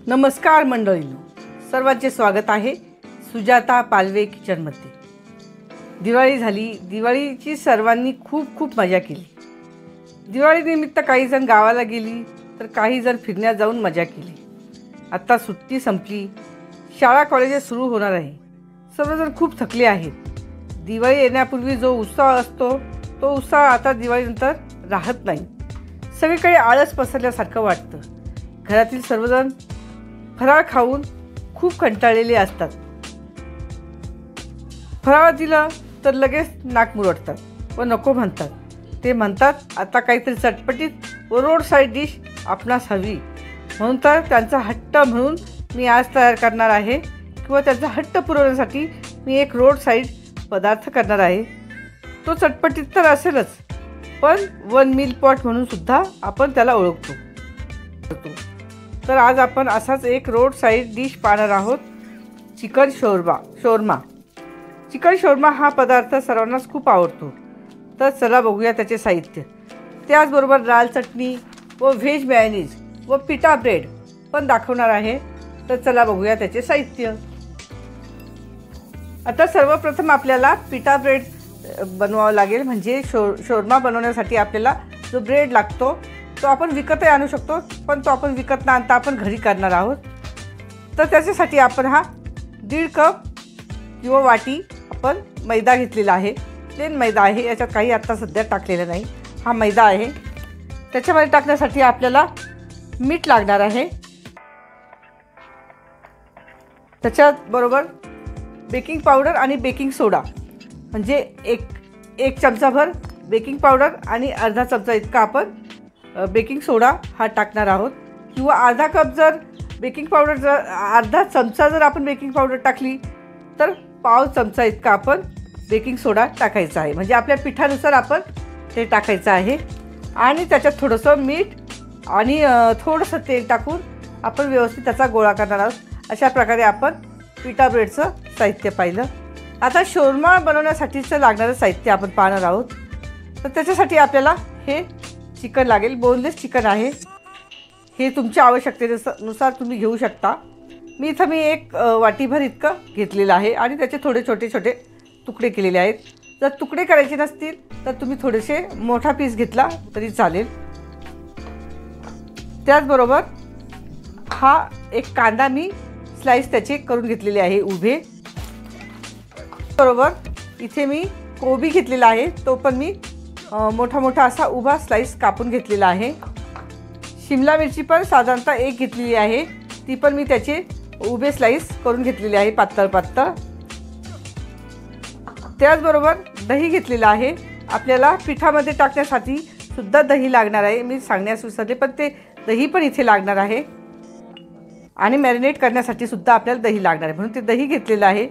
नमस्कार मंडळींनो, सर्वांचे स्वागत आहे सुजाता पालवे किचनमध्ये। दिवाळी झाली, दिवाळीची सर्वांनी खूप मजा केली। दिवाळीनिमित्त काही जण गावाला गेली तर काही जण फिरण्यात जाऊन मजा केली। आता सुट्टी संपली, शाळा कॉलेजेस सुरू होणार आहे। सर्वजण खूप थकले आहेत। दिवाळी येण्यापूर्वी जो उत्साह असतो तो उत्साह आता दिवाळीनंतर राहत नाही। सगळीकडे आळस पसरल्यासारखं वाटतं। घरातील सर्वजण फराळ खाऊन खूप कंटाळलेले असतात। फराळ दिलं तर लगेच नाक मुरडतात व नको म्हणतात। ते म्हणतात आता काहीतरी चटपटीत व रोड साईड डिश आपणास हवी। म्हणून तर त्यांचा हट्ट म्हणून मी आज तयार करणार आहे किंवा त्यांचा हट्ट पुरवण्यासाठी मी एक रोड साईड पदार्थ करणार आहे। तो चटपटीत तर असेलच, पण वन मील पॉट म्हणून सुद्धा आपण त्याला ओळखतो। तर आज आपण असाच एक रोड साईड डिश पाहणार आहोत, चिकन शोरमा। चिकन शोरमा हा पदार्थ सर्वांनाच खूप आवडतो। तर चला बघूया त्याचे साहित्य। त्याचबरोबर लाल चटणी व व्हेज मेयोनीज व पिटा ब्रेड पण दाखवणार आहे। तर चला बघूया त्याचे साहित्य। आता सर्वप्रथम आपल्याला पिटा ब्रेड बनवावं लागेल। म्हणजे शोरमा बनवण्यासाठी आपल्याला जो ब्रेड लागतो तो आपण विकतही आणू शकतो, पण तो आपण विकत न आणता आपण घरी करणार आहोत। तर त्याच्यासाठी आपण हा 1.5 कप किंवा वाटी आपण मैदा घेतलेला आहे। प्लेन मैदा आहे, याच्यात काही आत्ता सध्या टाकलेलं नाही। हा मैदा आहे। त्याच्यामध्ये टाकण्यासाठी आपल्याला मीठ लागणार आहे। त्याच्याबरोबर बेकिंग पावडर आणि बेकिंग सोडा, म्हणजे एक चमचाभर बेकिंग पावडर आणि अर्धा चमचा इतका आपण बेकिंग सोडा हा टाकणार आहोत। किंवा अर्धा कप जर बेकिंग पावडर अर्धा चमचा जर आपण बेकिंग पावडर टाकली तर पाव चमचा इतका आपण बेकिंग सोडा टाकायचा आहे। म्हणजे आपल्या पिठानुसार आपण ते टाकायचं आहे। आणि त्याच्यात थोडंसं मीठ आणि थोडंसं तेल टाकून आपण व्यवस्थित त्याचा गोळा करणार आहोत। अशा प्रकारे आपण पिटा ब्रेडचं साहित्य पाहिलं। आता शोरमा बनवण्यासाठीचं लागणारं साहित्य आपण पाहणार आहोत। तर त्याच्यासाठी आपल्याला हे चिकन लागेल। बोनलेस चिकन आहे। हे तुमच्या आवश्यकतेनुसार तुम्ही घेऊ शकता। मी एक वाटीभर इतकं घेतलेलं आहे आणि त्याचे थोडे छोटे तुकडे केलेले आहेत। जर तुकडे करायचे नसतील तर तुम्ही थोडेसे मोठा पीस घेतला तरी चालेल। त्याचबरोबर हा एक कांदा मी स्लाइस त्याचे करून घेतलेले आहे उभे। बरोबर इथे मी कोबी घेतलेला आहे, तो पण मी मोठा असा उभा स्लाइस कापून घेतलेला आहे। शिमला मिरची पण साधारणतः एक घेतलेली आहे, ती पण मी त्याचे उभे स्लाइस करून घेतलेले आहे पातळ। त्याचबरोबर दही घेतलेलं आहे। आपल्याला पिठामध्ये टाकण्यासाठी सुद्धा दही लागणार आहे। मी सांगण्यास विसरले, पण ते दही पण इथे लागणार आहे। आणि मॅरिनेट करण्यासाठी सुद्धा आपल्याला दही लागणार आहे, म्हणून ते दही घेतलेलं आहे।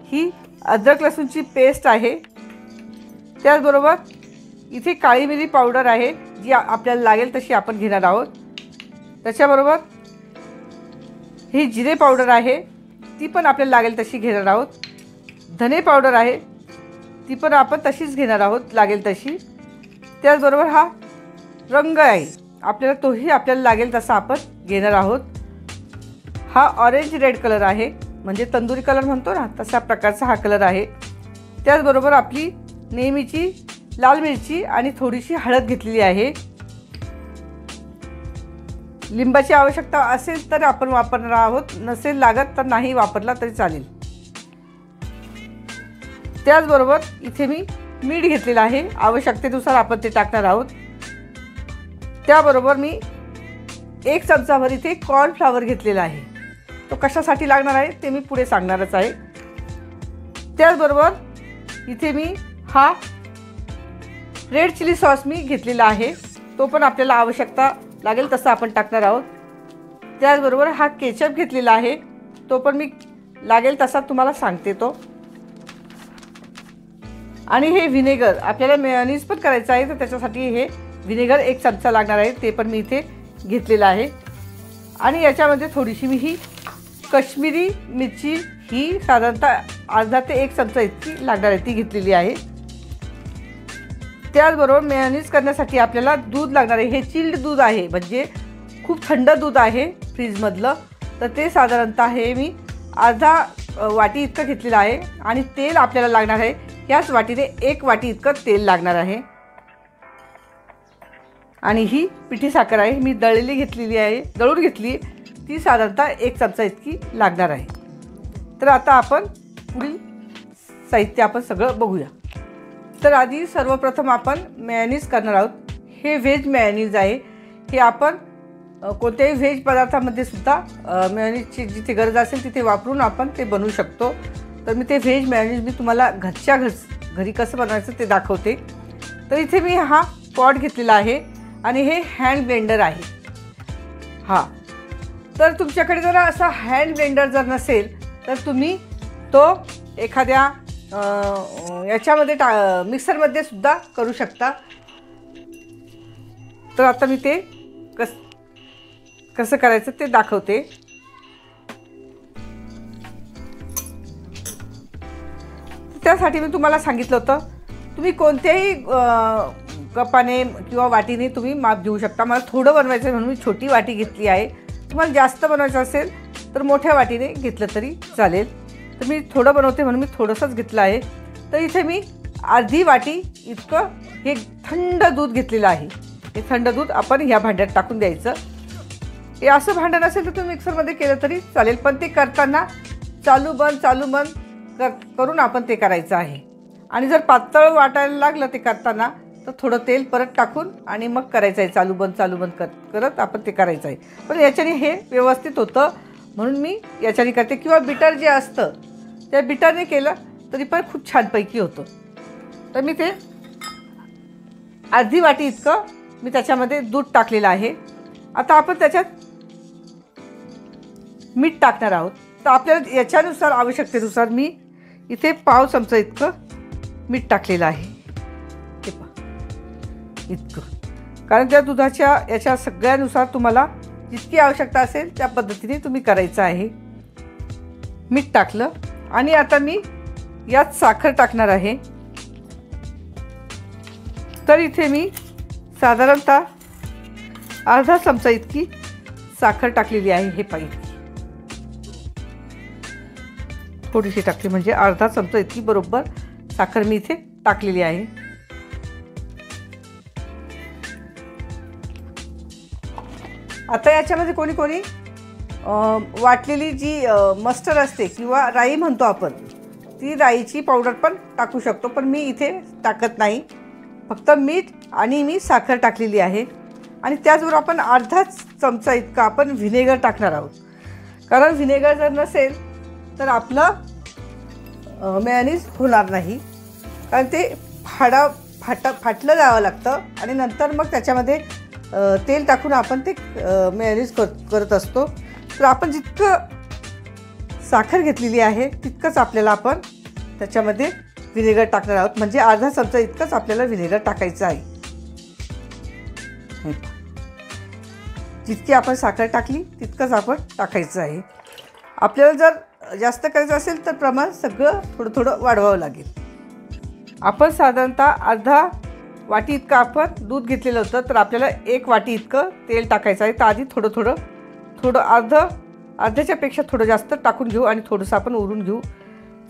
ही अद्रक लसूणची पेस्ट आहे। त्याचबरोबर इथे काळी मिरी पावडर आहे, जी आपल्याला लागेल तशी आपण घेणार आहोत। त्याच्याबरोबर ही जिरे पावडर आहे, ती पण आपल्याला लागेल तशी घेणार आहोत। धने पावडर आहे, ती पण आपण तशीच घेणार आहोत लागेल तशी। त्याचबरोबर हा रंग आहे, आपल्याला तोही आपल्याला लागेल तसा आपण घेणार आहोत। हा ऑरेंज रेड कलर आहे, म्हणजे तंदुरी कलर म्हणतो ना, तशा प्रकारचा हा कलर आहे। त्याचबरोबर आपली नेहमीची लाल मिरची आणि थोडीशी हळद घेतलेली आहे। लिंबाची आवश्यकता असेल तर आपण वापरणार आहोत, नसेल लागत तर नाही वापरला तरी चालेल। त्याचबरोबर इथे मी मीठ घेतलेलं आहे, आवश्यकतेनुसार आपण ते टाकणार आहोत। त्याबरोबर मी 1 चमचाभर इथे कॉर्नफ्लॉवर घेतलेला आहे, तो कशासाठी लागणार आहे ते मी पुढे सांगणारच आहे। त्याचबरोबर इथे मी हा रेड चिली सॉस मी घेतलेला आहे, तो पण आपल्याला आवश्यकता लागेल तसं आपण टाकणार आहोत। त्याचबरोबर हा केचप घेतलेला आहे, तो पण मी लागेल तसा तुम्हाला सांगते तो। आणि हे व्हिनेगर आपल्याला मेयोनीज पण करायचं आहे, तर त्याच्यासाठी हे व्हिनेगर 1 चमचा लागणार आहे, ते पण मी इथे घेतलेलं आहे। आणि याच्यामध्ये थोडीशी मी ही कश्मीरी मिरची ही साधारणतः अर्धा ते 1 चमचा इतकी लागणार आहे, ती घेतलेली आहे। त्याचबरोबर मेयोनीज करण्यासाठी आपल्याला दूध लागणार आहे। हे चिल्ड दूध आहे, म्हणजे खूप थंड दूध आहे फ्रीजमधलं, तर ते साधारणतः हे मी अर्धा वाटी इतकं घेतलेलं आहे आणि तेल आपल्याला लागणार आहे याच वाटीने 1 वाटी इतकं तेल लागणार आहे. आणि ही पिठी साखर आहे, मी दळलेली घेतलेली आहे, दळून घेतली, ती साधारणतः 1 चमचा इतकी लागणार आहे. तर आता आपण पुढील साहित्य आपण सगळं बघूया. तर आधी सर्वप्रथम आपण मेयोनीज करणार आहोत. हे व्हेज मेयोनीज आहे. हे आपण कोणत्याही व्हेज पदार्थामध्ये सुद्धा मेयोनीजची जिथे गरज असेल तिथे वापरून आपण ते बनवू शकतो. तर मी ते व्हेज मेयोनीज मी तुम्हाला घरी कसं बनवायचं ते दाखवते. तर इथे मी हा पॉट घेतलेला आहे आणि हे हँड ब्लेंडर आहे. तर तुमच्याकडे जर असा हँड ब्लेंडर जर नसेल तर तुम्ही तो एखाद्या याच्यामध्ये मिक्सरमध्ये सुद्धा करू शकता. तर आता मी ते कसं करायचं ते दाखवते. त्यासाठी मी तुम्हाला सांगितलं होतं तुम्ही कोणत्याही कपाने किंवा वाटीने तुम्ही माप घेऊ शकता. मला थोडं बनवायचं म्हणून मी छोटी वाटी घेतली आहे. तुम्हाला जास्त बनवायचं असेल तर मोठ्या वाटीने घेतलं तरी चालेल. तर मी थोडं बनवते म्हणून मी थोडंसंच घेतलं आहे. तर इथे मी अर्धी वाटी इतकं हे थंड दूध घेतलेलं आहे. हे थंड दूध आपण ह्या भांड्यात टाकून द्यायचं. हे असं भांडं नसेल तर तुम्ही मिक्सरमध्ये केलं तरी चालेल, पण ते करताना चालू बंद करून आपण ते करायचं आहे. आणि जर पातळ वाटायला लागलं ते करताना तर थोडं तेल परत टाकून आणि मग करायचं आहे. चालू बंद करत आपण ते करायचं आहे. पण याच्याने हे व्यवस्थित होतं म्हणून मी याच्याने करते. किंवा बिटर जे असतं त्या बिटरने केलं तरी पण खूप छानपैकी होतं. तर मी ते अर्धी वाटी इतकं मी त्याच्यामध्ये दूध टाकलेलं आहे. आता आपण त्याच्यात मीठ टाकणार आहोत. तर आपल्याला याच्यानुसार आवश्यकतेनुसार मी इथे पाव चमचा इतकं मीठ टाकलेलं आहे. हे पहा इतकं, कारण त्या दुधाच्या याच्या सगळ्यानुसार तुम्हाला जितकी आवश्यकता असेल त्या पद्धतीने तुम्ही करायचं आहे. मीठ टाकलं आणि आता मी यात साखर टाकणार आहे. तर इथे मी साधारणतः अर्धा चमचा इतकी साखर टाकलेली आहे. हे पाहिजे थोडीशी टाकली म्हणजे अर्धा चमचा इतकी बरोबर साखर मी इथे टाकलेली आहे. आता याच्यामध्ये कोणी वाटलेली जी मस्टर्ड असते किंवा राई म्हणतो आपण, ती राईची पावडर पण टाकू शकतो, पण मी इथे टाकत नाही. फक्त मीठ आणि मी साखर टाकलेली आहे. आणि त्याचबरोबर आपण अर्धाच चमचा इतका आपण व्हिनेगर टाकणार आहोत. कारण व्हिनेगर जर नसेल तर आपलं मेयोनीज होणार नाही. कारण ते फाटलं जावं लागतं आणि नंतर मग त्याच्यामध्ये तेल टाकून आपण ते मेयोनीज करत असतो. तर आपण जितकं साखर घेतलेली आहे तितकंच आपल्याला आपण त्याच्यामध्ये व्हिनेगर टाकणार आहोत. म्हणजे अर्धा चमचा इतकंच आपल्याला व्हिनेगर टाकायचं आहे. जितकी आपण साखर टाकली तितकंच आपण टाकायचं आहे. आपल्याला जर जास्त करायचं असेल तर प्रमाण सगळं थोडं वाढवावं लागेल. आपण साधारणतः अर्धा वाटी इतकं आपण दूध घेतलेलं होतं, तर आपल्याला 1 वाटी इतकं तेल टाकायचं आहे. तर आधी थोडं अर्ध्याच्यापेक्षा थोडं जास्त टाकून घेऊ आणि थोडंसं आपण उरून घेऊ.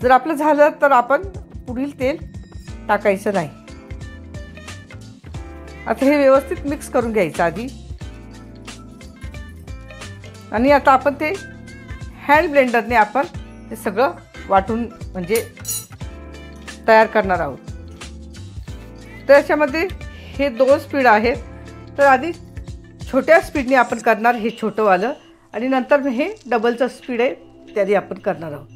जर आपलं झालं तर आपण पुढील तेल टाकायचं नाही. आता हे व्यवस्थित मिक्स करून घ्यायचं आधी. आणि आता आपण ते हँड ब्लेंडरने आपण ते सगळं वाटून म्हणजे तयार करणार आहोत. त्याच्यामध्ये हे 2 स्पीड आहेत. तर आधी छोट्या स्पीडने आपण करणार हे छोटंवालं, आणि नंतर हे डबलचं स्पीड आहे त्याने आपण करणार आहोत.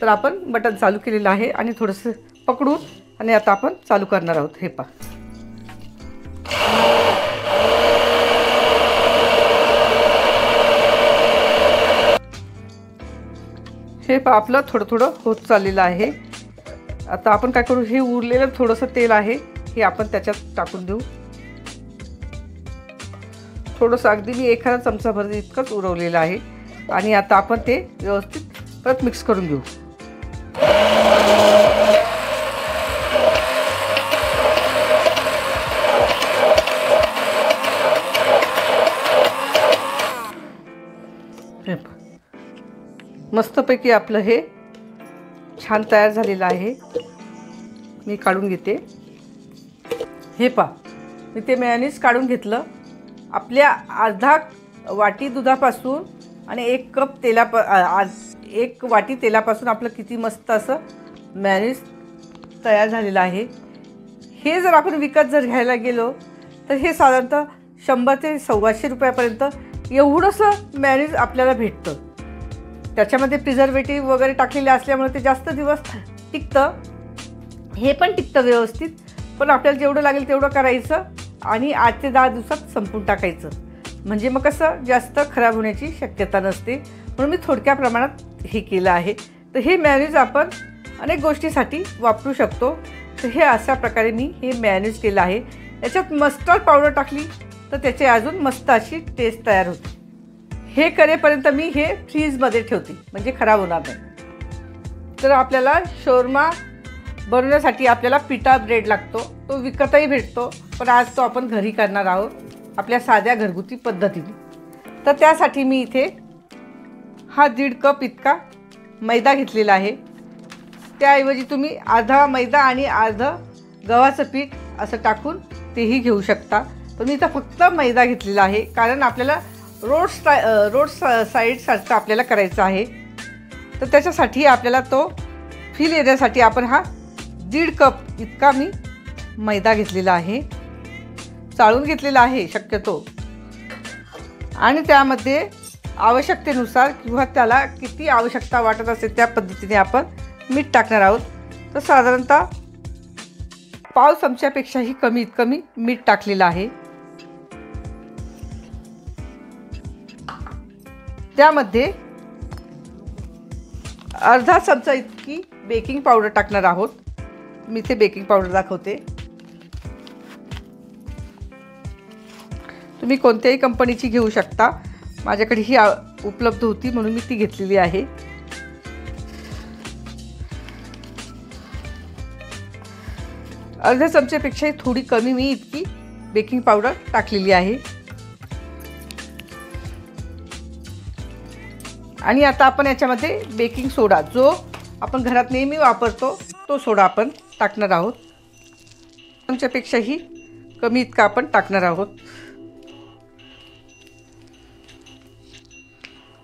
तर आपण बटन चालू केलेलं आहे आणि थोडंसं पकडून आणि आता आपण चालू करणार आहोत. हे पहा आपलं थोडं होत चाललेलं आहे. आता आपण काय करू, हे उरलेलं थोडंसं तेल आहे हे आपण त्याच्यात टाकून देऊ. थोडंसं अगदी मी एखादा चमचाभर इतकंच उरवलेलं आहे. आणि आता आपण ते व्यवस्थित परत मिक्स करून घेऊ. हे मस्तपैकी आपलं हे छान तयार झालेलं आहे. मी काढून घेते. हे पहा, मी ते मेयोनीज काढून घेतलं. आपल्या अर्धा वाटी दुधापासून आणि 1 कप एक वाटी तेलापासून आपलं किती मस्त असं मेयोनीज तयार झालेलं आहे. हे जर आपण विकत घ्यायला गेलो तर हे साधारणतः 100 ते 125 रुपयापर्यंत एवढंसं मेयोनीज आपल्याला भेटतं. त्याच्यामध्ये प्रिझर्वेटिव्ह वगैरे टाकलेले असल्यामुळे ते जास्त दिवस टिकतं. हे पण टिकतं व्यवस्थित, पण आपल्याला जेवढं लागेल तेवढं करायचं आणि 8 ते 10 दिवसात संपून टाकायचं. म्हणजे मग कसं जास्त खराब होण्याची शक्यता नसते. म्हणून मी थोडक्या प्रमाणात हे केलं आहे. तर हे मेयोनीज आपण अनेक गोष्टीसाठी वापरू शकतो. तर हे अशा प्रकारे मी हे मेयोनीज केलं आहे. याच्यात मस्टर्ड पावडर टाकली तर त्याची अजून मस्त अशी टेस्ट तयार होते. हे करेपर्यंत मी हे फ्रीजमध्ये ठेवते म्हणजे खराब होणार नाही. तर आपल्याला शोरमा बनवण्यासाठी आपल्याला पिठा ब्रेड लागतो. तो विकतही भेटतो, पण आज तो आपण घरी करणार आहोत आपल्या साध्या घरगुती पद्धतीने. तर त्यासाठी मी इथे हा 1.5 कप इतका मैदा घेतलेला आहे. त्याऐवजी तुम्ही अर्धा मैदा आणि अर्धं गव्हाचं पीठ असं टाकून तेही घेऊ शकता. पण मी इथं फक्त मैदा घेतलेला आहे, कारण आपल्याला रोड साईडसारखं आपल्याला करायचं आहे. तर त्याच्यासाठी आपल्याला तो फील येण्यासाठी आपण हा 1.5 कप इतका मी मैदा घेतलेला आहे. चाळून घेतलेला आहे शक्यतो. आणि त्यामध्ये आवश्यकतेनुसार किंवा त्याला किती आवश्यकता वाटत असेल त्या पद्धतीने आपण मीठ टाकणार आहोत. तर साधारणतः पाव चमच्यापेक्षाही कमीत कमी मीठ टाकलेलं आहे. त्यामध्ये अर्धा चमचा इतकी बेकिंग पावडर टाकणार आहोत. मी इथे बेकिंग पावडर दाखवते. तुम्ही कोणत्याही कंपनीची घेऊ शकता. माझ्याकडे ही उपलब्ध होती म्हणून मी ती घेतलेली आहे. अर्ध्या चमच्यापेक्षाही थोडी कमी मी इतकी बेकिंग पावडर टाकलेली आहे. आणि आता आपण याच्यामध्ये बेकिंग सोडा, जो आपण घरात नेहमी वापरतो तो सोडा आपण टाकणार आहोत. चमच्यापेक्षाही कमी इतका आपण टाकणार आहोत.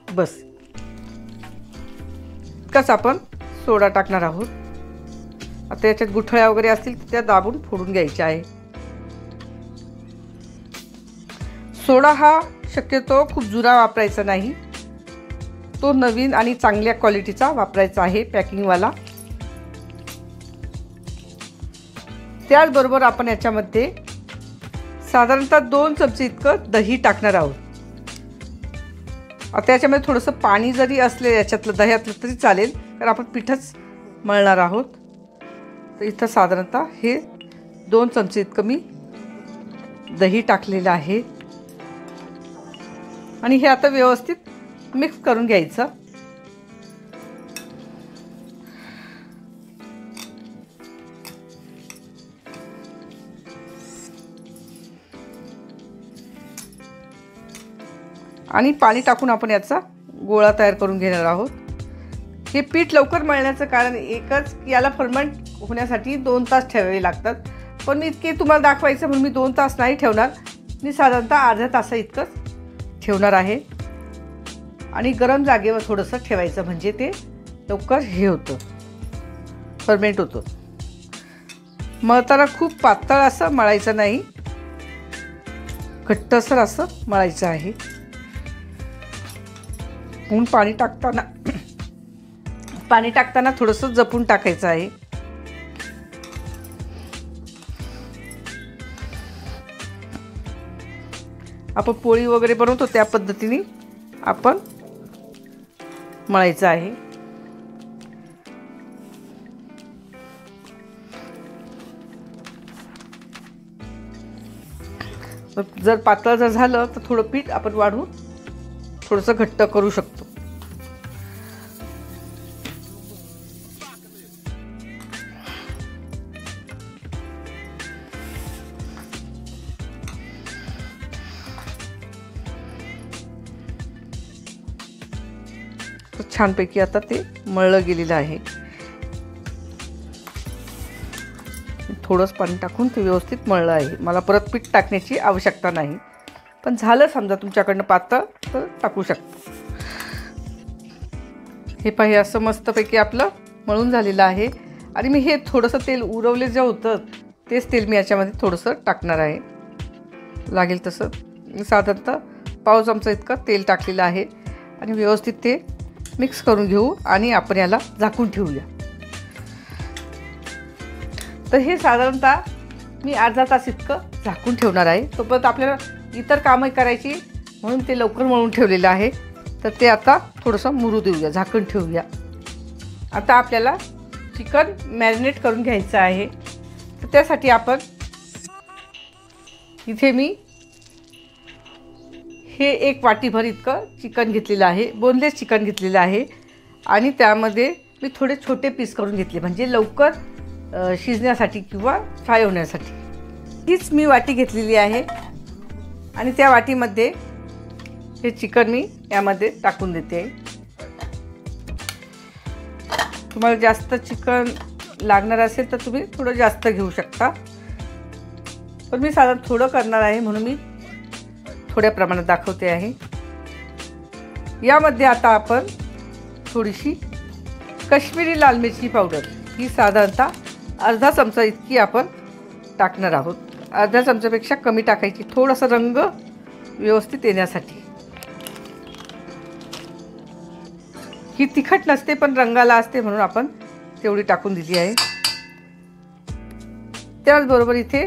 बस इतकाच आपण सोडा टाकणार आहोत. आता याच्यात गुठळ्या वगैरे असतील तर त्या दाबून फोडून घ्यायच्या आहे. सोडा हा शक्यतो खूप जुना वापरायचा नाही. तो नवीन आणि चांगल्या क्वालिटीचा वापरायचा आहे, पॅकिंगवाला. त्याचबरोबर आपण याच्यामध्ये साधारणतः 2 चमचे इतकं दही टाकणार आहोत. आता याच्यामध्ये थोडंसं पाणी जरी असले याच्यातलं दह्यातलं तरी चालेल, कारण आपण पिठच मळणार आहोत. तर इथं साधारणतः हे 2 चमचे इतकं मी दही टाकलेलं आहे. आणि हे आता व्यवस्थित मिक्स करून घ्यायचं. आणि पाणी टाकून आपण याचा गोळा तयार करून घेणार आहोत. हे पीठ लवकर मळण्याचं कारण एकच, याला फर्मेंट होण्यासाठी 2 तास ठेवावे लागतात. पण मी इतके तुम्हाला दाखवायचं म्हणून मी 2 तास नाही ठेवणार. मी साधारणतः अर्ध्या तासा इतकंच ठेवणार आहे. आणि गरम जागेवर थोडंसं ठेवायचं म्हणजे ते लवकर हे होतं, फर्मेंट होतं. मळताना खूप पातळ असं मळायचं नाही, घट्टसर असं मळायचं आहे. म्हणून पाणी टाकताना थोडंसं जपून टाकायचं आहे. आपण पोळी वगैरे बनवतो त्या पद्धतीने आपण मळायचं आहे. जर पातळ जर झालं तर थोडं पीठ आपण वाढवून थोडंसं घट्ट करू शकतो. तर छानपैकी आता ते मळलं गेलेलं आहे. थोडंच पाणी टाकून ते व्यवस्थित मळलं आहे. मला परत पीठ टाकण्याची आवश्यकता नाही. पण झालं समजा तुमच्याकडनं पातळ तर टाकू शकता. हे पाहिजे असं मस्तपैकी आपलं मळून झालेलं आहे. आणि मी हे थोडंसं तेल उरवले जे होतं तेच तेल मी याच्यामध्ये थोडंसं टाकणार आहे. लागेल तसं साधारणतः पाव चमचा इतकं तेल टाकलेलं आहे. आणि व्यवस्थित ते मिक्स करून घेऊ आणि आपण याला झाकून ठेवूया. तर हे साधारणतः मी अर्धा तास इतकं झाकून ठेवणार आहे. तोपर्यंत आपल्याला इतर कामं करायची म्हणून ते लवकर मळून ठेवलेलं आहे. तर ते आता थोडंसं मुरू देऊया, झाकण ठेवूया. आता आपल्याला चिकन मॅरिनेट करून घ्यायचं आहे. तर त्यासाठी आपण इथे मी हे 1 वाटीभर इतकं चिकन घेतलेलं आहे, बोनलेस चिकन घेतलेलं आहे. आणि त्यामध्ये मी थोडे छोटे पीस करून घेतले म्हणजे लवकर शिजण्यासाठी किंवा फ्राय होण्यासाठी. हीच मी वाटी घेतलेली आहे आणि त्या वाटीमध्ये हे चिकन मी यामध्ये टाकून देते. तुम्हाला जास्त चिकन लागणार असेल तर तुम्ही थोडं जास्त घेऊ शकता. पण मी साधारण थोडं करणार आहे म्हणून मी थोड्या प्रमाणात दाखवते आहे. यामध्ये आता आपण थोडीशी काश्मीरी लाल मिरची पावडर ही साधारणतः अर्धा चमचा इतकी आपण टाकणार आहोत. अर्धा चमच्यापेक्षा कमी टाकायची, थोडासा रंग व्यवस्थित येण्यासाठी. ही तिखट नसते पण रंगाला असते म्हणून आपण तेवढी टाकून दिली आहे. त्याचबरोबर इथे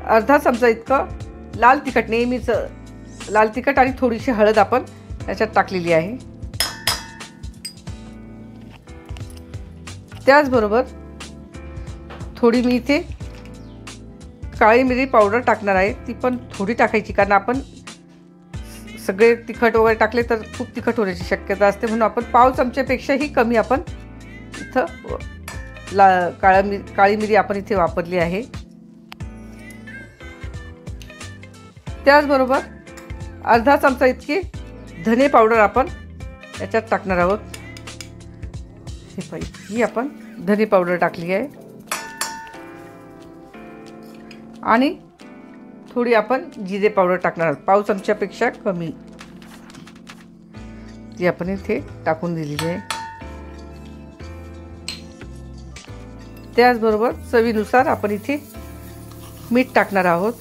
अर्धा चमचा इतकं लाल तिखट, नेहमीच लाल तिखट आणि थोडीशी हळद आपण याच्यात टाकलेली आहे. त्याचबरोबर थोडी मी इथे काळी मिरी पावडर टाकणार आहे. ती पण थोडी टाकायची कारण आपण सगळे तिखट वगैरे टाकले तर खूप तिखट होण्याची शक्यता असते म्हणून आपण पाव चमच्यापेक्षाही कमी आपण इथं काळी मिरी आपण इथे वापरली आहे. त्याचबरोबर अर्धा चमचा इतकी धने पावडर आपण याच्यात टाकणार आहोत. हे पाहिजे ही आपण धने पावडर टाकली आहे. आणि थोडी आपण जिरे पावडर टाकणार आहोत, पाव चमच्यापेक्षा कमी. ती आपण इथे टाकून दिलेली आहे. त्याचबरोबर चवीनुसार आपण इथे मीठ टाकणार आहोत.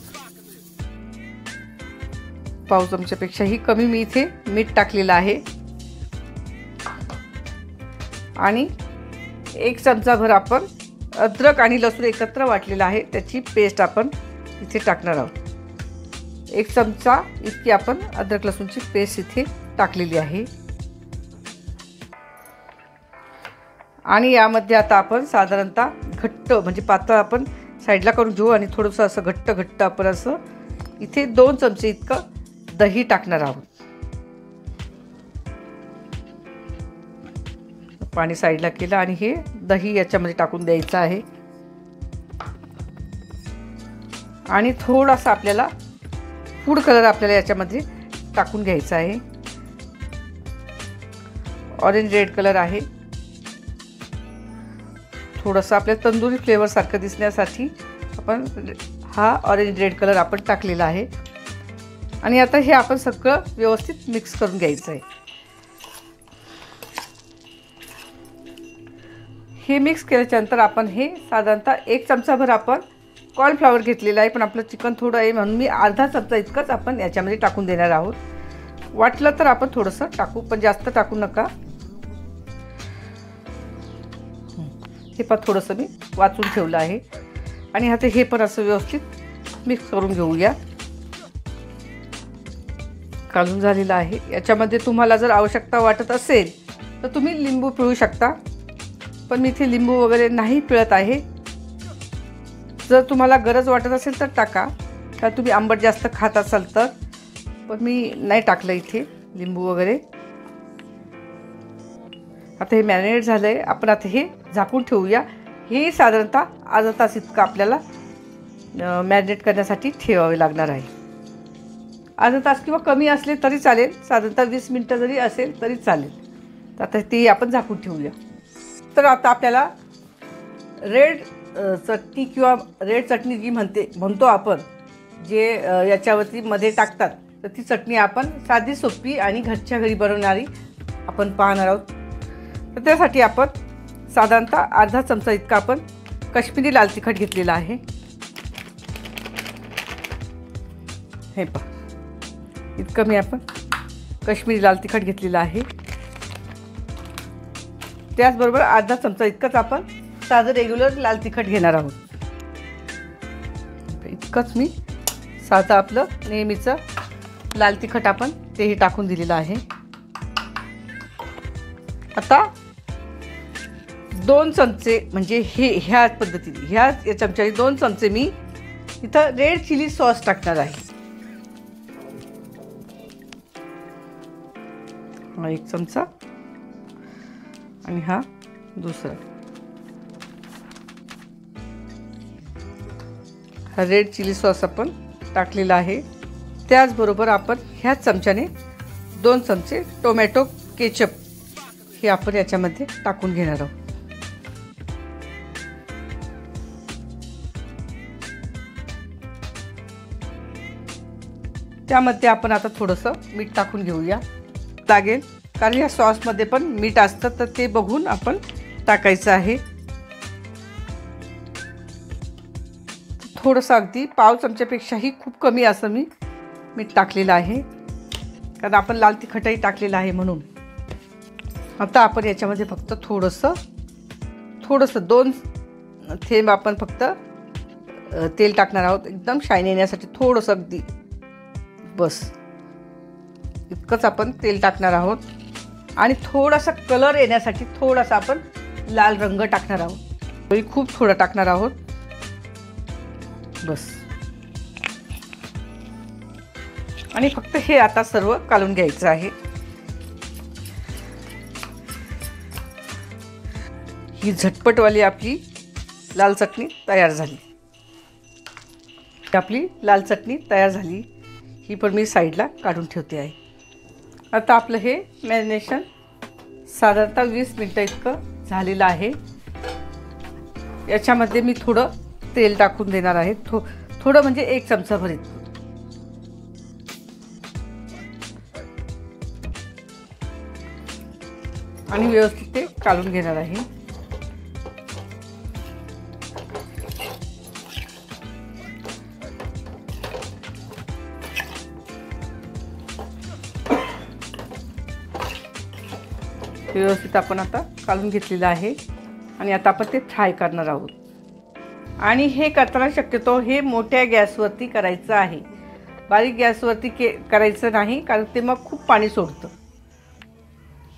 पाव चमच्यापेक्षाही कमी मी इथे मीठ टाकलेलं आहे. आणि 1 चमचाभर आपण अद्रक आणि लसूण एकत्र वाटलेला आहे त्याची पेस्ट आपण इथे टाकणार आहोत. 1 चमचा इतकी आपण अद्रक लसूणची पेस्ट इथे टाकलेली आहे. आणि यामध्ये आता आपण साधारणतः घट्ट म्हणजे पातळ आपण साईडला करून घेऊ आणि थोडंसं असं घट्ट आपण असं इथे 2 चमचे इतकं दही टाकणार आहोत. पाणी साईडला केलं आणि हे दही याच्यामध्ये टाकून द्यायचं आहे. आणि थोडासा आपल्याला फूड कलर आपल्याला याच्यामध्ये टाकून घ्यायचा आहे. ऑरेंज रेड कलर आहे. थोडंसं आपल्या तंदुरी फ्लेवर सारखं दिसण्यासाठी आपण हा ऑरेंज रेड कलर आपण टाकलेला आहे. आणि आता हे आपण सगळं व्यवस्थित मिक्स करून घ्यायचं आहे. हे मिक्स केल्याच्यानंतर आपण हे साधारणतः 1 चमचाभर आपण कॉर्नफ्लॉवर घेतलेला आहे. पण आपलं चिकन थोडं आहे म्हणून मी अर्धा चमचा इतकंच आपण याच्यामध्ये टाकून देणार आहोत. वाटलं तर आपण थोडंसं टाकू पण जास्त टाकू नका. हे पण थोडंसं मी वाचून ठेवलं आहे. आणि आता हे पण असं व्यवस्थित मिक्स करून घेऊया. काढून झालेलं आहे. याच्यामध्ये तुम्हाला जर आवश्यकता वाटत असेल तर तुम्ही लिंबू पिळू शकता. पण मी इथे लिंबू वगैरे नाही पिळत आहे. जर तुम्हाला गरज वाटत असेल तर टाका, का तुम्ही आंबट जास्त खात असाल तर. पण मी नाही टाकलं इथे लिंबू वगैरे. आता हे मॅरिनेट झालं आहे. आपण आता हे झाकून ठेवूया. हे साधारणतः अर्धा तास इतकं आपल्याला मॅरिनेट करण्यासाठी ठेवावे लागणार आहे. अर्धा तास किंवा कमी असले तरी चालेल. साधारणतः 20 मिनटं जरी असेल तरी चालेल. तर आता ती आपण झाकून ठेवूया. तर आता आपल्याला रेड चटणी किंवा रेड चटणी जी म्हणतो आपण, जे याच्यावरती मध्ये टाकतात, तर ती चटणी आपण साधी सोपी आणि घरच्या घरी बनवणारी आपण पाहणार आहोत. तर त्यासाठी आपण साधारणतः अर्धा चमचा इतका आपण काश्मीरी लाल तिखट घेतलेला आहे. हे पहा, इतकं मी आपण काश्मीरी लाल तिखट घेतलेलं आहे. त्याचबरोबर अर्धा चमचा इतकंच आपण साधं रेग्युलर लाल तिखट घेणार आहोत. इतकंच मी साधं आपलं नेहमीचं लाल तिखट आपण तेही टाकून दिलेलं आहे. आता 2 चमचे म्हणजे ह्या पद्धतीने ह्या चमच्याने 2 चमचे मी इथं रेड चिली सॉस टाकणार आहे. हा 1 चमचा आणि हा दुसरा. हा रेड चिली सॉस आपण टाकलेला आहे. त्याचबरोबर आपण ह्याच चमच्याने 2 चमचे टोमॅटो केचप हे आपण याच्यामध्ये टाकून घेणार आहोत. त्यामध्ये आपण आता थोडंसं मीठ टाकून घेऊया लागेल, कारण या सॉसमध्ये पण मीठ असतं, तर ते बघून आपण टाकायचं आहे. थोडंसं अगदी पाव चमच्यापेक्षाही खूप कमी असं मी मीठ टाकलेलं आहे, कारण आपण लाल तिखटही टाकलेलं आहे म्हणून. आता आपण याच्यामध्ये फक्त थोडंसं 2 थेंब आपण फक्त तेल टाकणार आहोत, एकदम शाईन येण्यासाठी थोडंसं, अगदी बस इतकंच आपण तेल टाकणार आहोत. आणि थोडासा कलर येण्यासाठी थोडासा आपण लाल रंग टाकणार आहोत, खूप थोडं टाकणार आहोत बस. आणि फक्त हे आता सर्व कालून घ्यायचं आहे. ही झटपटवाली आपली लाल चटणी तयार झाली. आपली लाल चटणी तयार झाली, ही पण मी साईडला काढून ठेवते आहे. आता आपलं हे मॅरिनेशन साधारणतः 20 मिनटं इतकं झालेलं आहे. याच्यामध्ये मी थोडं तेल टाकून देणार आहे, थोडं म्हणजे 1 चमचाभर इतकं. आणि व्यवस्थित ते काढून घेणार आहे. व्यवस्थित आपण आता काढून घेतलेलं आहे. आणि आता आपण ते फ्राय करणार आहोत. आणि हे करताना शक्यतो हे मोठ्या गॅसवरती करायचं आहे, बारीक गॅसवरती करायचं नाही, कारण ते मग खूप पाणी सोडतं.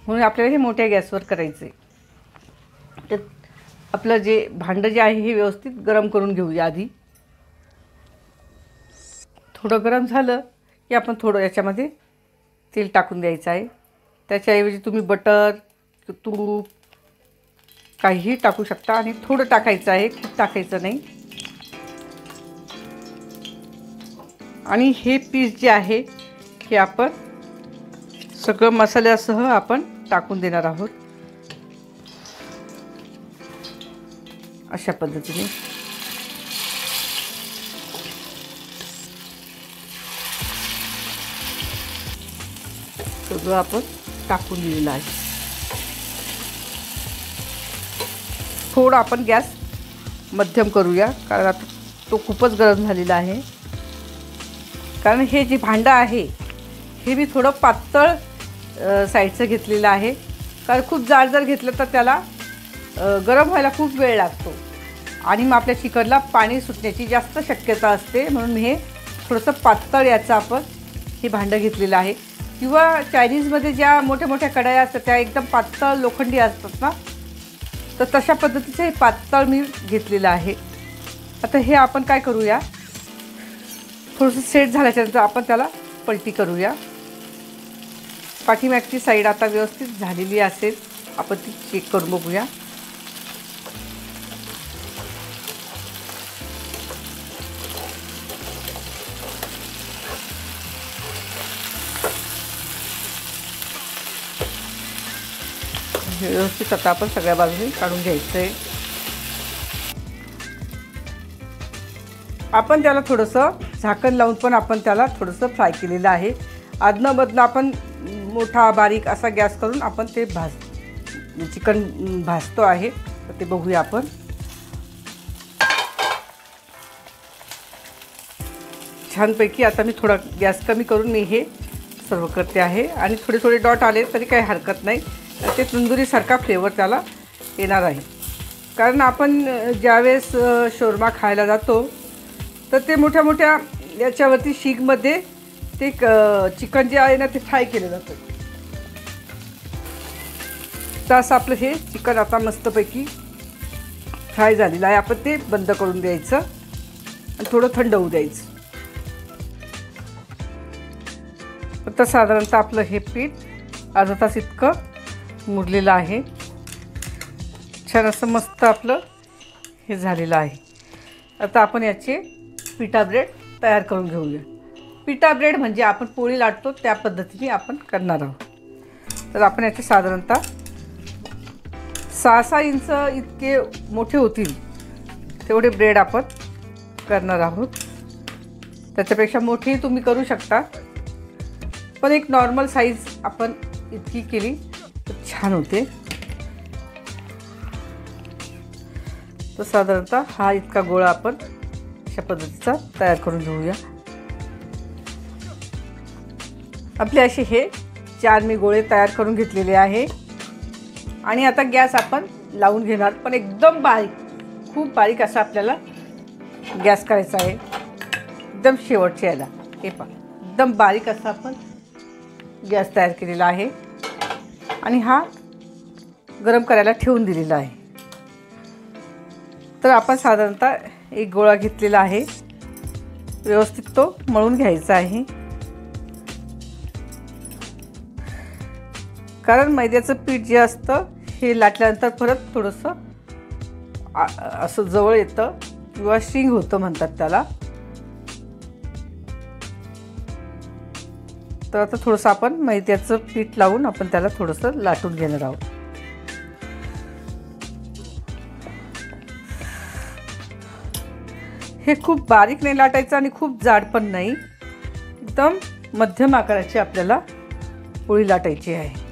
म्हणून आपल्याला हे मोठ्या गॅसवर करायचं आहे. तर आपलं जे भांडं जे आहे हे व्यवस्थित गरम करून घेऊया आधी. थोडं गरम झालं की आपण थोडं याच्यामध्ये तेल टाकून द्यायचं आहे. त्याच्याऐवजी तुम्ही बटर, तूप काहीही टाकू शकता. आणि थोडं टाकायचं आहे, खूप टाकायचं नाही. आणि हे पीस जे आहे हे आपण सगळं मसाल्यासह आपण टाकून देणार आहोत अशा पद्धतीने. सगळं आपण टाकून दिलेलं आहे. थोडं आपण गॅस मध्यम करूया, कारण आता तो खूपच गरम झालेला आहे. कारण हे जे भांडं आहे हे मी थोडं पातळ साईडचं घेतलेलं आहे, कारण खूप जाड जर घेतलं तर त्याला गरम व्हायला खूप वेळ लागतो आणि मग आपल्या चिकनला पाणी सुटण्याची जास्त शक्यता असते. म्हणून हे थोडंसं पातळ याचं आपण हे भांडं घेतलेलं आहे. किंवा चायनीजमध्ये ज्या मोठ्या मोठ्या कढया असतात त्या एकदम पातळ लोखंडी असतात ना, तर तशा पद्धतीचं हे पातळ मी घेतलेलं आहे. आता हे आपण काय करूया, थोडंसं सेट झाल्याच्यानंतर आपण त्याला पलटी करूया. पाठीमागची साईड आता व्यवस्थित झालेली असेल, आपण ती चेक करून बघूया. व्यवस्थित आता आपण सगळ्या बाजूने काढून घ्यायचं आहे. आपण त्याला थोडंसं झाकण लावून पण आपण त्याला थोडंसं फ्राय केलेलं आहे. आदनंमधनं आपण मोठा बारीक असा गॅस करून आपण ते चिकन भाजतो आहे. तर ते बघूया आपण. छानपैकी आता मी थोडा गॅस कमी करून मी हे सर्व करते आहे. आणि थोडे थोडे डॉट आले तरी काही हरकत नाही. ते तंदुरीसारखा फ्लेवर त्याला येणार आहे. कारण आपण ज्यावेळेस शोरमा खायला जातो तर ते मोठ्या मोठ्या याच्यावरती शीगमध्ये ते चिकन जे आहे ना ते फ्राय केलं जातं. तर असं आपलं हे चिकन आता मस्तपैकी फ्राय झालेलं आहे. आपण ते बंद करून द्यायचं आणि थोडं थंड होऊ द्यायचं. तर साधारणतः आपलं हे पीठ अर्धा तास इतकं मुरलेलं आहे. छान असं मस्त आपलं हे झालेलं आहे. आता आपण याचे पिठा ब्रेड तयार करून घेऊया. पिठा ब्रेड म्हणजे आपण पोळी लाटतो त्या पद्धतीने आपण करणार आहोत. तर आपण याचे साधारणतः 6-6 इंच इतके मोठे होतील तेवढे ब्रेड आपण करणार आहोत. त्याच्यापेक्षा मोठेही तुम्ही करू शकता, पण एक नॉर्मल साईज आपण इतकी केली तर छान होते. तर साधारणतः हा इतका गोळा आपण अशा पद्धतीचा तयार करून घेऊया. आपले असे हे 4 मी गोळे तयार करून घेतलेले आहे. आणि आता गॅस आपण लावून घेणार, पण एकदम बारीक, खूप बारीक असा आपल्याला गॅस करायचा आहे. एकदम शेवटच्या याला हे पण एकदम बारीक असा आपण गॅस तयार केलेला आहे. आणि हा गरम करायला ठेवून दिलेला आहे. तर आपण साधारणतः एक गोळा घेतलेला आहे. व्यवस्थित तो मळून घ्यायचा आहे. कारण मैद्याचं पीठ जे असतं हे लाटल्यानंतर परत थोडंसं असं जवळ येतं किंवा श्रिंक होतं म्हणतात त्याला. तर आता थोडंसं आपण मैद्याचं पीठ लावून आपण त्याला थोडंसं लाटून घेणार आहोत. हे खूप बारीक नाही लाटायचं आणि खूप जाड पण नाही. एकदम मध्यम आकाराची आपल्याला पोळी लाटायची आहे.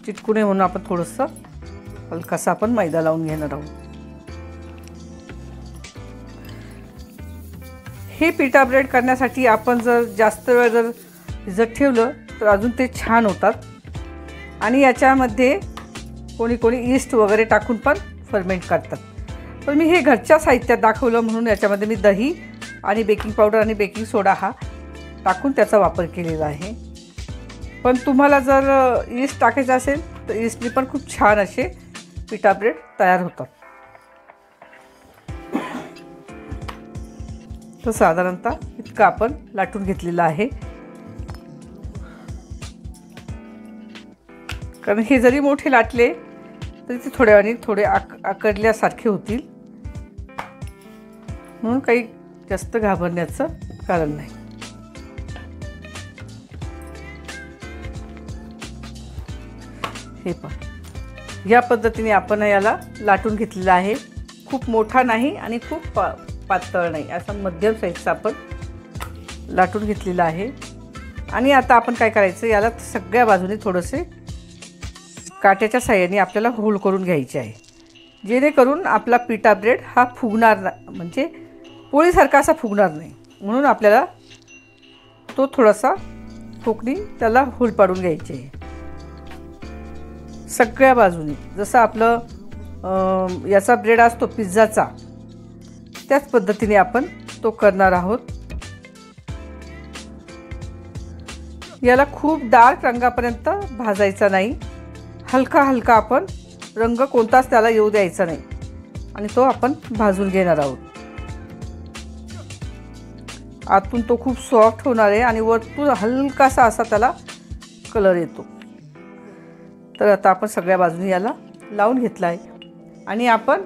चिटकू नये म्हणून आपण थोडंसं हलकासा आपण मैदा लावून घेणार आहोत. हे पिठा ब्रेड करण्यासाठी आपण जर जास्त वेळ जर भिजत ठेवलं तर अजून ते छान होतात. आणि याच्यामध्ये कोणी कोणी ईस्ट वगैरे टाकून पण फर्मेंट करतात. पण मी हे घरच्या साहित्यात दाखवलं म्हणून याच्यामध्ये मी दही आणि बेकिंग पावडर आणि बेकिंग सोडा हा टाकून त्याचा वापर केलेला आहे. पण तुम्हाला जर ईस्ट टाकायचं असेल तर ईस्टनी पण खूप छान असे पिठा ब्रेड तयार होतात. तर साधारणतः इतकं आपण लाटून घेतलेलं आहे. कारण हे जरी मोठे लाटले तरी ते थोड्या वेळाने थोडे आकडल्यासारखे होतील, म्हणून काही जास्त घाबरण्याचं कारण नाही. हे पण या पद्धतीने आपण याला लाटून घेतलेला आहे. खूप मोठा नाही आणि खूप पातळ नाही, असा मध्यम साईजचा आपण लाटून घेतलेला आहे. आणि आता आपण काय करायचं, याला सगळ्या बाजूने थोडेसे काट्याच्या साहाय्याने आपल्याला होल करून घ्यायचे आहे, जेणेकरून आपला पिठा ब्रेड हा फुगणार नाही, म्हणजे पोळीसारखा असा फुगणार नाही. म्हणून आपल्याला तो थोडासा फोकनी त्याला होल पाडून घ्यायचे आहे सगळ्या बाजूने. जसं आपलं याचा ब्रेड असतो पिझ्झाचा, त्याच पद्धतीने आपण तो करणार आहोत. याला खूप डार्क रंगापर्यंत भाजायचा नाही, हलका हलका आपण रंग कोणताच त्याला येऊ द्यायचा नाही आणि तो आपण भाजून घेणार आहोत. आतून तो खूप सॉफ्ट होणार आहे आणि वरतून हलकासा असा त्याला कलर येतो. तर आता आपण सगळ्या बाजूने याला लावून घेतला आहे आणि आपण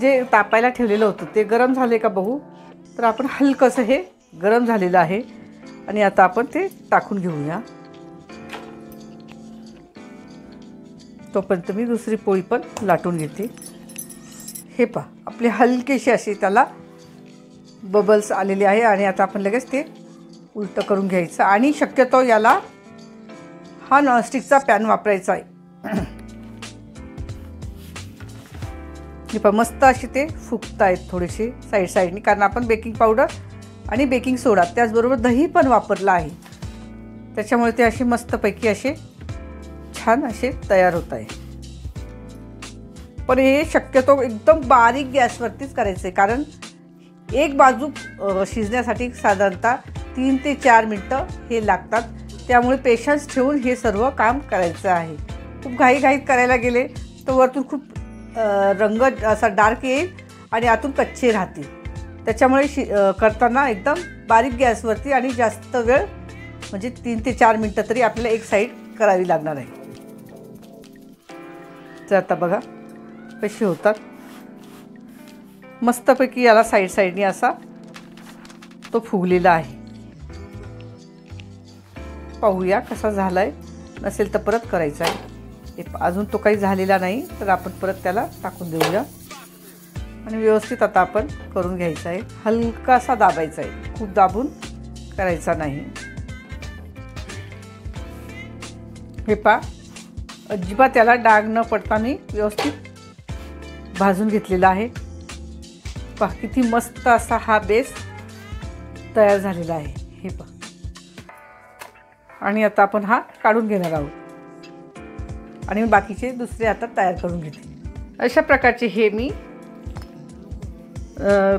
जे तापायला ठेवलेलं होतं ते गरम झाले का बघू. तर आपण हलकंसं हे गरम झालेलं आहे आणि आता आपण ते टाकून घेऊया. तोपर्यंत मी दुसरी पोळी पण लाटून घेते. हे पहा आपले हलकेसे असे त्याला बबल्स आलेले आहे आणि आता आपण लगेच ते उलटं करून घ्यायचं आणि शक्यतो याला हा नॉनस्टिकचा पॅन वापरायचा आहे. हे पहा मस्त असे ते फुगत आहेत थोडेसे साईडनी, कारण आपण बेकिंग पावडर आणि बेकिंग सोडा त्याचबरोबर दही पण वापरलं आहे. त्याच्यामुळे ते असे मस्तपैकी असे छान असे तयार होत आहे. पण हे शक्यतो एकदम बारीक गॅसवरतीच करायचं आहे, कारण एक बाजू शिजण्यासाठी साधारणतः 3 ते 4 मिनटं हे लागतात. त्यामुळे पेशन्स ठेवून हे सर्व काम करायचं आहे. खूप घाईघाईत करायला गेले तर वरतून खूप रंग असा डार्क येईल आणि आतून कच्चे राहतील. त्याच्यामुळे करताना एकदम बारीक गॅसवरती आणि जास्त वेळ म्हणजे 3 ते 4 मिनटं तरी आपल्याला एक साईड करावी लागणार आहे. तर आता बघा कशी होतात. मस्तपैकी याला साईडनी असा तो फुगलेला आहे. पाहूया कसा झाला आहे. नसेल तर परत करायचा आहे. अजून तो काही झालेला नाही तर आपण परत त्याला टाकून देऊया आणि व्यवस्थित आता आपण करून घ्यायचा आहे. हलकासा दाबायचा आहे, खूप दाबून करायचा नाही. हे पहा अजिबात त्याला डाग न पडता मी व्यवस्थित भाजून घेतलेला आहे. पहा किती मस्त असा हा बेस तयार झालेला आहे. हे पहा आणि आता आपण हा काढून घेणार आहोत आणि बाकीचे दुसरे आता तयार करून घेते. अशा प्रकारचे हे मी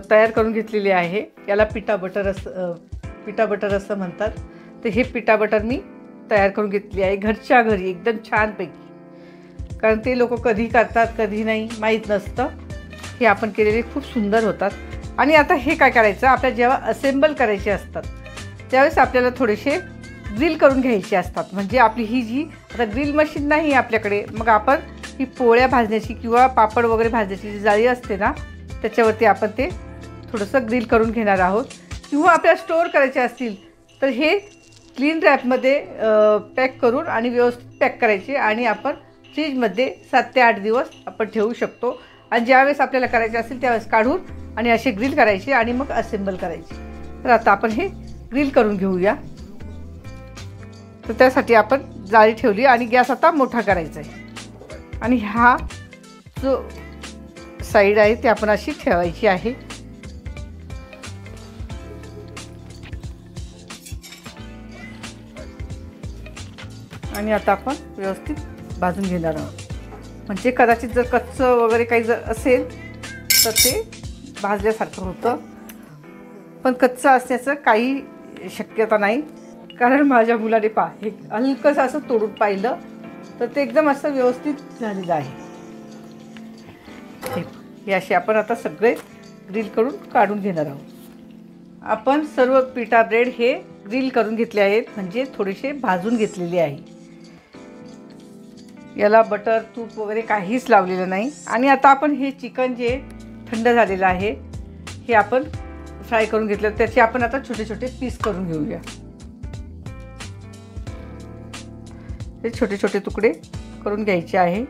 तयार करून घेतलेले आहे. याला पिठा बटर असं म्हणतात. तर हे पिठा बटर मी तयार करून घेतली आहे घरच्या घरी एकदम छानपैकी, कारण ते लोक कधी करतात कधी नाही माहीत नसतं. हे आपण केलेले खूप सुंदर होतात. आणि आता हे काय करायचं, आपल्याला जेव्हा असेंबल करायचे असतात त्यावेळेस आपल्याला थोडेसे ग्रिल करून घ्यायचे असतात. म्हणजे आपली ही जी आता ग्रिल मशीन नाही आपल्याकडे, मग आपण ही पोळ्या भाजण्याची किंवा पापड वगैरे भाजण्याची जी जाळी असते ना त्याच्यावरती आपण ते थोडंसं ग्रिल करून घेणार आहोत. किंवा आपल्याला स्टोअर करायचे असतील तर हे क्लीन रॅपमध्ये पॅक करून आणि व्यवस्थित पॅक करायचे आणि आपण फ्रीजमध्ये 7 ते 8 दिवस आपण ठेवू शकतो. आणि ज्यावेळेस आपल्याला करायचे असेल त्यावेळेस काढून आणि असे ग्रिल करायचे आणि मग असेंबल करायचे. तर आता आपण हे ग्रिल करून घेऊया. तर त्यासाठी आपण जाळी ठेवली आणि गॅस आता मोठा करायचा आहे आणि हा जो साईड आहे ती आपण अशी ठेवायची आहे. आणि आता आपण व्यवस्थित भाजून घेणार आहोत. म्हणजे कदाचित जर कच्चं वगैरे काही जर असेल तर ते भाजल्यासारखं होतं, पण कच्चं असण्याचं काही शक्यता नाही. कारण माझ्या मुलाने हे हलकंसं असं तोडून पाहिलं तर ते एकदम असं व्यवस्थित झालेलं आहे. हे असे आपण आता सगळे ग्रिल करून काढून घेणार आहोत. आपण सर्व पिठा ब्रेड हे ग्रिल करून घेतले आहेत, म्हणजे थोडेसे भाजून घेतलेले आहे. याला बटर तूप वगैरे काहीच लावलेलं नाही. आणि आता आपण हे चिकन जे थंड झालेलं आहे हे आपण फ्राय करून घेतलं, त्याचे आपण आता छोटे छोटे पीस करून घेऊया. हे छोटे छोटे तुकडे करून घ्यायचे आहे.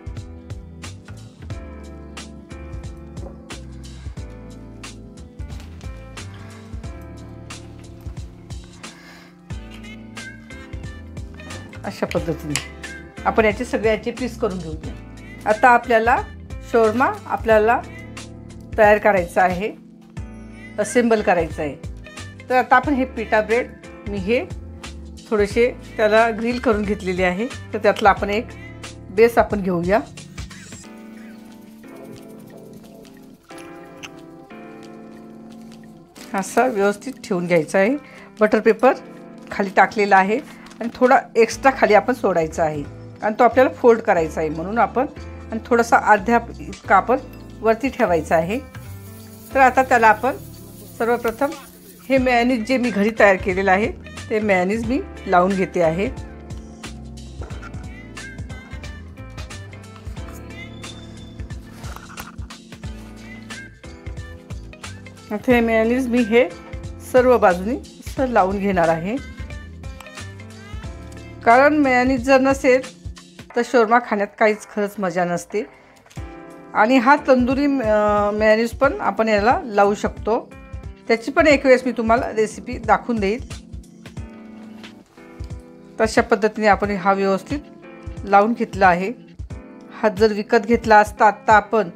अशा पद्धतीने आपण याचे सगळ्याचे पीस करून घेऊया. आता आपल्याला शोरमा तयार करायचा आहे, असेंबल करायचं आहे. तर आता आपण हे पिठा ब्रेड मी हे थोडेसे त्याला ग्रिल करून घेतलेले आहे. तर त्यातला आपण एक बेस आपण घेऊया. असा व्यवस्थित ठेवून घ्यायचा आहे. बटर पेपर खाली टाकलेला आहे आणि थोडा एक्स्ट्रा खाली आपण सोडायचा आहे आणि तो आपल्याला फोल्ड करायचा आहे म्हणून आपण, आणि थोडासा अर्ध्या इतका आपण वरती ठेवायचा आहे. तर आता त्याला आपण सर्वप्रथम हे मेयोनीज जे मी घरी तयार केलेलं आहे ते मेयोनीज मी लावून घेते आहे. आता हे मेयोनीज मी हे सर्व बाजूनी असं लावून घेणार आहे, कारण मेयोनीज जर नसेल तर शोरमा खाण्यात काहीच खरंच मजा नसते। आणि हा तंदुरी मेयोनीज पण आपण याला लावू शकतो, त्याची पण एक वेळेस मी तुम्हाला रेसिपी दाखवून देईल। तशा पद्धतीने आपण हा व्यवस्थित लावून घेतला आहे। हा जर विकत घेतला असता आता आपण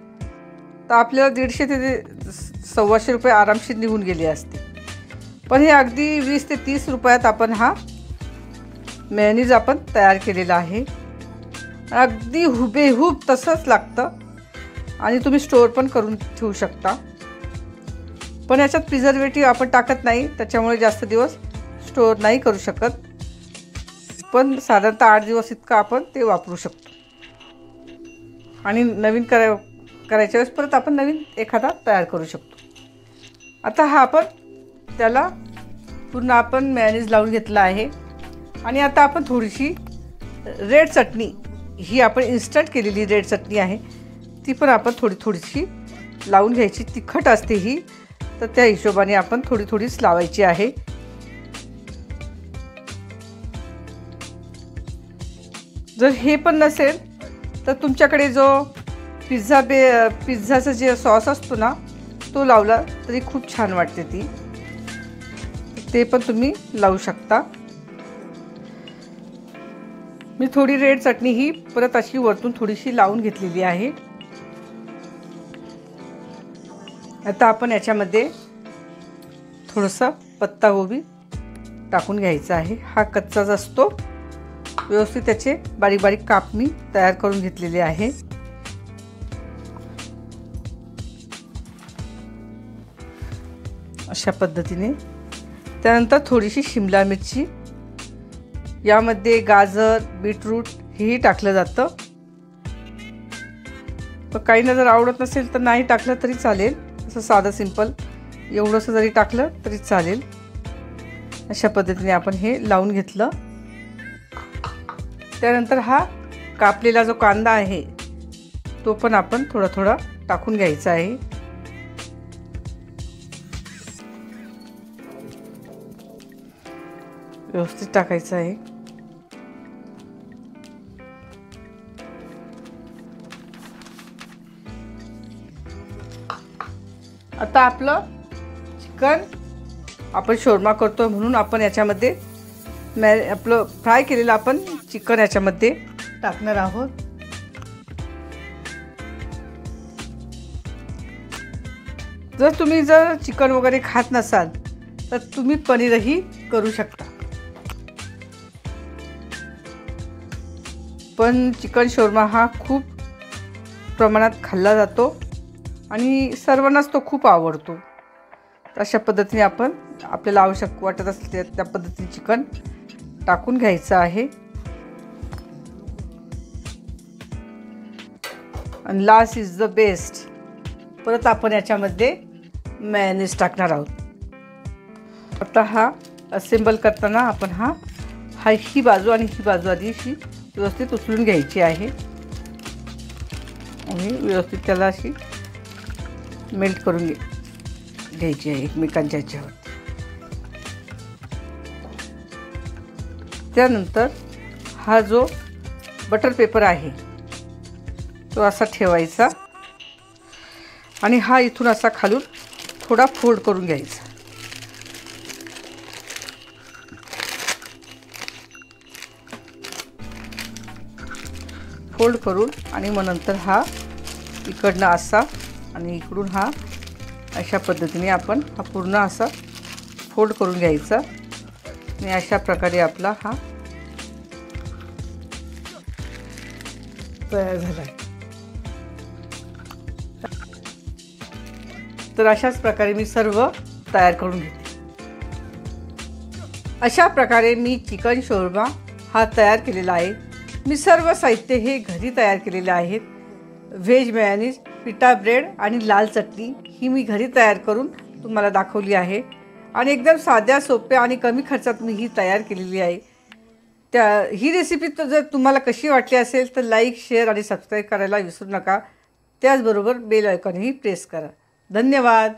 तर आपल्याला 150 ते 125 रुपये आरामशीर निघून गेले असते, पण हे अगदी 20 ते 30 रुपयात आपण हा मेयोनीज आपण तयार केलेला आहे। अगदी हुबेहूब तसंच लागतं आणि तुम्ही स्टोअर पण करून ठेवू शकता, पण याच्यात प्रिझर्वेटिव्ह आपण टाकत नाही, त्याच्यामुळे जास्त दिवस स्टोअर नाही करू शकत, पण साधारणतः 8 दिवस इतकं आपण ते वापरू शकतो। आणि नवीन करायच्या वेळेस परत आपण नवीन एखादा तयार करू शकतो। आता हा आपण त्याला पूर्ण आपण मेयोनीज लावून घेतला आहे। आणि आता आपण थोडीशी रेड चटणी, ही आपण इन्स्टंट केलेली रेड चटणी आहे, ती पण आपण थोडीशी लावून घ्यायची। तिखट असते ही, तर त्या हिशोबाने आपण थोडीच लावायची आहे। जर हे पण नसेल तर तुमच्याकडे जो पिझ्झाचा जे सॉस असतो ना, तो लावला तरी खूप छान वाटते ती, ते पण तुम्ही लावू शकता। मी थोडी रेड चटणी ही परत अशी वरतून थोडीशी लावून घेतलेली आहे। आता आपण याच्यामध्ये थोडंसं पत्तागोबी टाकून घ्यायचा आहे। हा कच्चाच असतो, व्यवस्थित त्याचे बारीक बारीक काप मी तयार करून घेतलेले आहे। अशा पद्धतीने त्यानंतर थोडीशी शिमला मिरची, यामध्ये गाजर, बीटरूट हेही टाकलं जातं, पण काहींना जर आवडत नसेल तर नाही टाकलं तरी चालेल, असं साधं सिंपल एवढंसं जरी टाकलं तरी चालेल। अशा पद्धतीने आपण हे लावून घेतलं। त्यानंतर हा कापलेला जो कांदा आहे तो पण आपण थोडा टाकून घ्यायचा आहे। व्यवस्थित टाकायचं आहे। आता आपलं चिकन आपण शोरमा करतो म्हणून आपण याच्यामध्ये आपलं फ्राय केलेलं आपण चिकन याच्यामध्ये टाकणार आहोत। जर तुम्ही चिकन वगैरे खात नसाल तर तुम्ही पनीरही करू शकता, पण चिकन शोरमा हा खूप प्रमाणात खाल्ला जातो आणि सर्वांनाच तो खूप आवडतो। अशा पद्धतीने आपण आपल्याला आवश्यक वाटत असले त्या पद्धतीने चिकन टाकून घ्यायचं आहे। आणि लास्ट इज द बेस्ट, परत आपण याच्यामध्ये मेयोनीज टाकणार आहोत। आता हा असेंबल करताना आपण ही बाजू आणि ही बाजू आधी अशी व्यवस्थित उचलून घ्यायची आहे आणि व्यवस्थित त्याला अशी मेल्ट करून घ्यायची आहे एकमेकांच्या ह्याच्यावर। त्यानंतर हा जो बटर पेपर आहे तो असा ठेवायचा आणि हा इथून असा खालून थोडा फोल्ड करून घ्यायचा। फोल्ड करून आणि मग नंतर हा इकडनं असा आणि इकडून हा अशा पद्धतीने आपण हा पूर्ण असा फोल्ड करून घ्यायचा आणि अशा प्रकारे आपला हा तयार झाला आहे। तर अशाच प्रकारे मी सर्व तयार करून घेते। अशा प्रकारे मी चिकन शोरमा हा तयार केलेला आहे। मी सर्व साहित्य हे घरी तयार केलेले आहेत। व्हेज मेयोनीज, पिटा ब्रेड आणि लाल चटणी ही मी घरी तयार करून तुम्हाला दाखवली आहे आणि एकदम साध्या सोप्या आणि कमी खर्चात मी ही तयार केलेली आहे। ही रेसिपी जर तुम्हाला कशी वाटली असेल तर लाईक, शेअर आणि सबस्क्राईब करायला विसरू नका। त्याचबरोबर बेल आयकॉनही प्रेस करा। धन्यवाद।